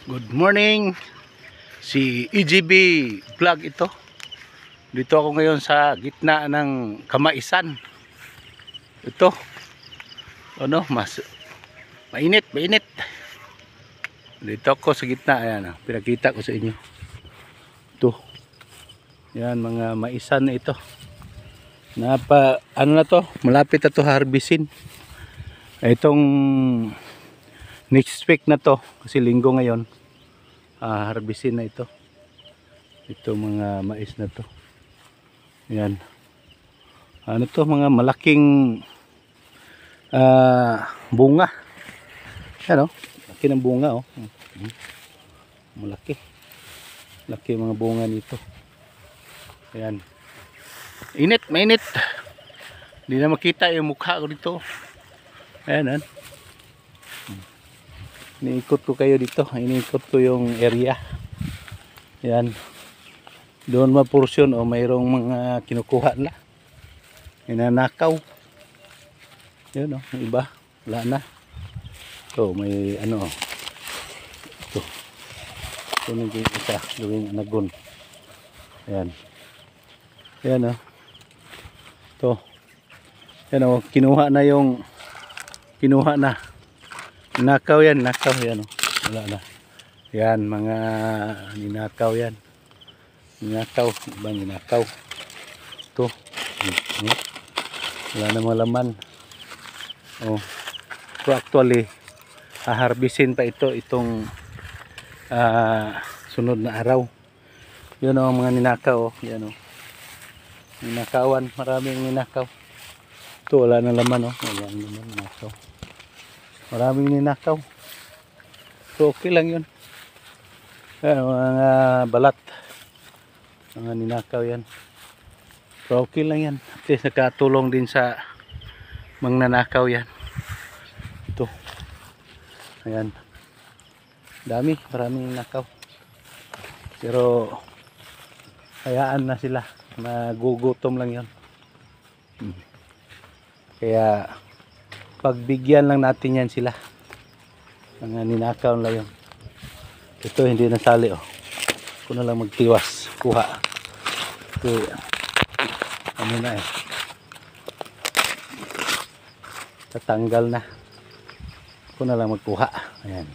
Good morning. Si EGB vlog ito. Dito ako ngayon sa gitna ng Kamaisan. Ito. Ano, mainit. Dito ako sa gitna, ayan, pinakita ko sa inyo. Ito. Yan mga maisan na ito. Ano na to? Malapit na to harbisin. Itong next week na to kasi linggo ngayon. Harbisin na ito mga mais na to. Yan, ano to, mga malaking bunga. Yan, laki ng bunga, malaki mga bunga nito. Ayan, mainit, hindi na makita yung mukha ko dito. Ayan, iniikot ko kayo dito, iniikot ko yung area. Yan, doon maporsyon mayroong mga kinukuha na, inanakaw. Yun, yung iba wala na. So may ano, ito yung isa gawing anagon. Ayan, ito, kinuha na. Nakaw yan, wala na. Yan, mga ninakaw yan. Ibang ninakaw. Ito. Wala na mga laman. So actually, haharbisin pa itong sunod na araw. Yun ang mga ninakaw. Yan, ninakawan, maraming ninakaw. Ito, wala na laman. Wala na laman, ninakaw. Maraming ninakaw. So okay lang yun. Mga balat, mga ninakaw yan. So okay lang yan. At least nakatulong din sa mga nanakaw yan. Ito. Ayan. Maraming ninakaw. Pero hayaan na sila. Magugutom lang yun. Kaya pagbigyan lang natin yan sila, mga ninakaw lang yun. Ito hindi nasali, ako na lang magtiwas kuha. Okay, ano na tatanggal na, ako na lang magkuha. Ayan,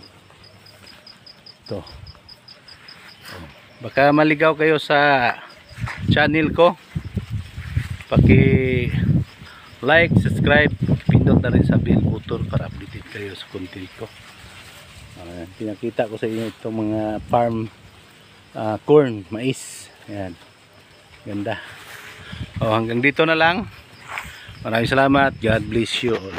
ito. Baka maligaw kayo sa channel ko, like, subscribe, pindot na rin sa bell button para updated kayo sa content ko. Pinakita ko sa inyo itong mga farm corn, mais. Ayan, ganda. Hanggang dito na lang. Maraming salamat. God bless you all.